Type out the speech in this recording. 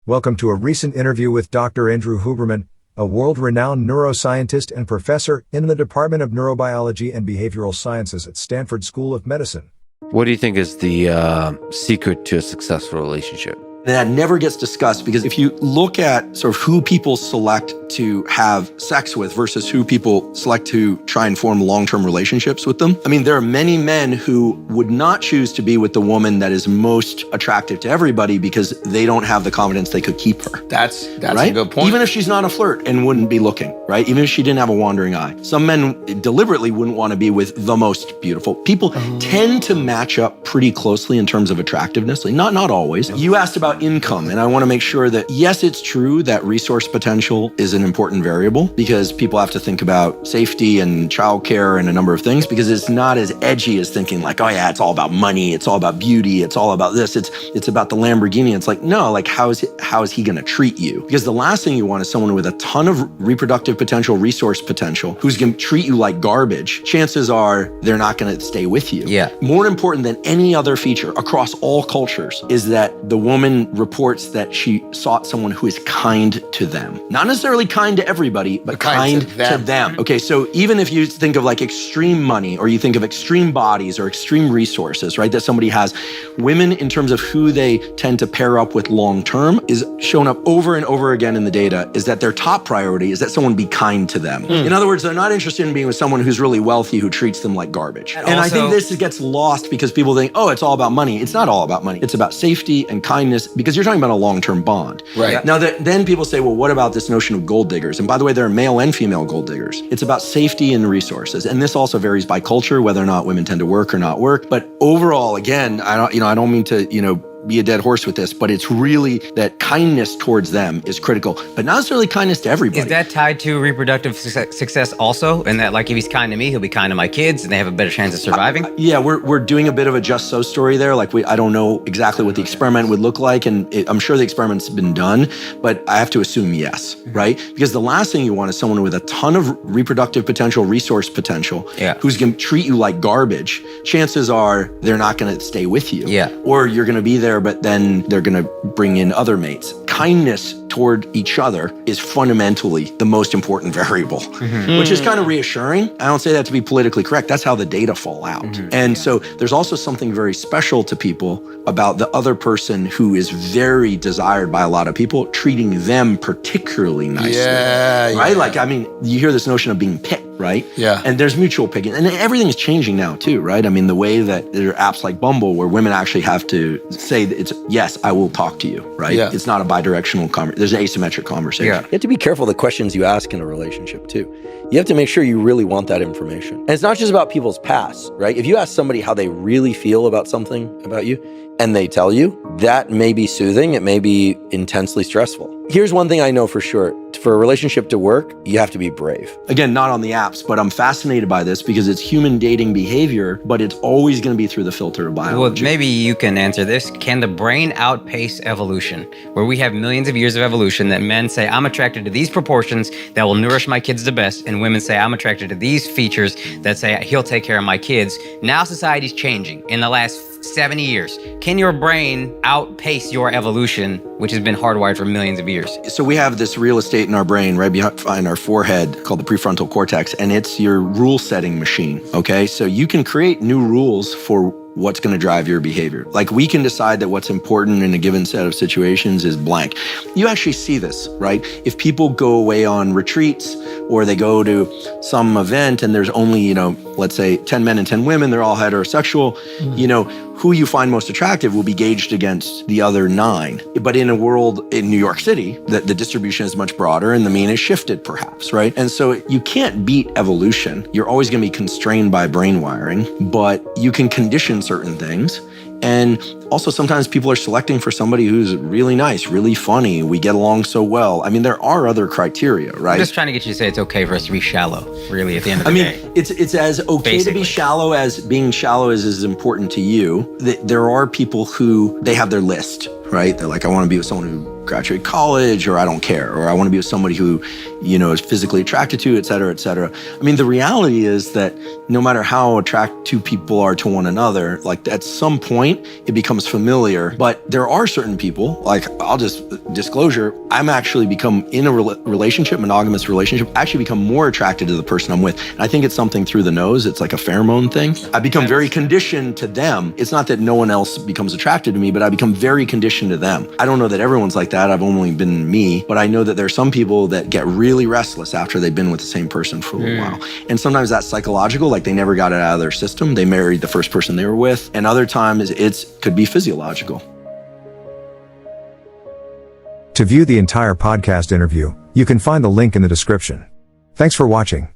Welcome to a recent interview with Dr. Andrew Huberman, a world-renowned neuroscientist and professor in the Department of Neurobiology and Behavioral Sciences at Stanford School of Medicine. What do you think is the secret to a successful relationship? That never gets discussed because if you look at sort of who people select to have sex with versus who people select to try and form long-term relationships with them, I mean, there are many men who would not choose to be with the woman that is most attractive to everybody because they don't have the confidence they could keep her. That's right? a good point. Even if she's not a flirt and wouldn't be looking, right? Even if she didn't have a wandering eye. Some men deliberately wouldn't want to be with the most beautiful. People tend to match up pretty closely in terms of attractiveness. Like not always. You asked about income, and I want to make sure that, yes, it's true that resource potential is an important variable because people have to think about safety and childcare and a number of things because it's not as edgy as thinking like, oh yeah, it's all about money, it's all about beauty, it's all about this, it's about the Lamborghini. It's like, no, like how is he going to treat you? Because the last thing you want is someone with a ton of reproductive potential, resource potential, who's going to treat you like garbage. Chances are they're not going to stay with you. Yeah. More important than any other feature across all cultures is that the woman reports that she sought someone who is kind to them. Not necessarily kind to everybody, but kind to them. Okay, so even if you think of like extreme money or you think of extreme bodies or extreme resources, right, that somebody has, women in terms of who they tend to pair up with long term is shown up over and over again in the data is that their top priority is that someone be kind to them. In other words, they're not interested in being with someone who's really wealthy who treats them like garbage. And I think this gets lost because people think, oh, it's all about money. It's not all about money. It's about safety and kindness because you're talking about a long-term bond. Right. Now, then people say, well, what about this notion of gold diggers? And by the way, there are male and female gold diggers. It's about safety and resources. And this also varies by culture, whether or not women tend to work or not work. But overall, again, I don't mean to, be a dead horse with this, but it's really that kindness towards them is critical, but not necessarily kindness to everybody. Is that tied to reproductive success also? And that like if he's kind to me, he'll be kind to my kids and they have a better chance of surviving? Yeah, we're doing a bit of a just so story there. Like I don't know exactly what the experiment would look like, and I'm sure the experiment's been done, but I have to assume yes, right? Because the last thing you want is someone with a ton of reproductive potential, resource potential, who's going to treat you like garbage. Chances are they're not going to stay with you. Yeah. Or you're going to be there, but then they're going to bring in other mates. Kindness toward each other is fundamentally the most important variable, which is kind of reassuring. I don't say that to be politically correct. That's how the data fall out. And so there's also something very special to people about the other person who is very desired by a lot of people, treating them particularly nicely. Yeah. Right? Like, I mean, you hear this notion of being picked, right? Yeah. And there's mutual picking. And everything is changing now too, right? I mean, the way that there are apps like Bumble where women actually have to say that it's, yes, I will talk to you, right? Yeah. It's not a bidirectional conversation. There's an asymmetric conversation. Yeah. You have to be careful the questions you ask in a relationship too. You have to make sure you really want that information. And it's not just about people's past, right? If you ask somebody how they really feel about something about you and they tell you, that may be soothing, it may be intensely stressful. Here's one thing I know for sure. For a relationship to work, you have to be brave. Again, not on the apps, but I'm fascinated by this because it's human dating behavior, but it's always going to be through the filter of biology. Well, maybe you can answer this. Can the brain outpace evolution? Where we have millions of years of evolution that men say, I'm attracted to these proportions that will nourish my kids the best. And women say, I'm attracted to these features that say he'll take care of my kids. Now society's changing in the last 70 years. Can your brain outpace your evolution, which has been hardwired for millions of years? So we have this real estate in our brain right behind our forehead called the prefrontal cortex, and it's your rule setting machine, okay? So you can create new rules for what's going to drive your behavior. Like we can decide that what's important in a given set of situations is blank. You actually see this, right? If people go away on retreats or they go to some event and there's only, let's say 10 men and 10 women, they're all heterosexual, who you find most attractive will be gauged against the other 9. But in a world in New York City, the distribution is much broader and the mean is shifted perhaps, right? And so you can't beat evolution. You're always going to be constrained by brain wiring, but you can condition certain things. And also sometimes people are selecting for somebody who's really nice, really funny. We get along so well. I mean, there are other criteria, right? I'm just trying to get you to say it's okay for us to be shallow, really, at the end of the day. It's as okay to be shallow as being shallow is as important to you. There are people who, they have their list, right? They're like, I want to be with someone who graduated college, or I don't care, or I want to be with somebody who, is physically attracted to, et cetera, et cetera. I mean, the reality is that no matter how attracted two people are to one another, like at some point, it becomes becomes familiar. But there are certain people, like I'll just disclosure, I'm actually become in a relationship, monogamous relationship, actually become more attracted to the person I'm with. And I think it's something through the nose. It's like a pheromone thing. I become very conditioned to them. It's not that no one else becomes attracted to me, but I become very conditioned to them. I don't know that everyone's like that. I've only been me, but I know that there are some people that get really restless after they've been with the same person for a little while. And sometimes that's psychological, like they never got it out of their system. They married the first person they were with. And other times it could be physiological. To view the entire podcast interview, you can find the link in the description. Thanks for watching.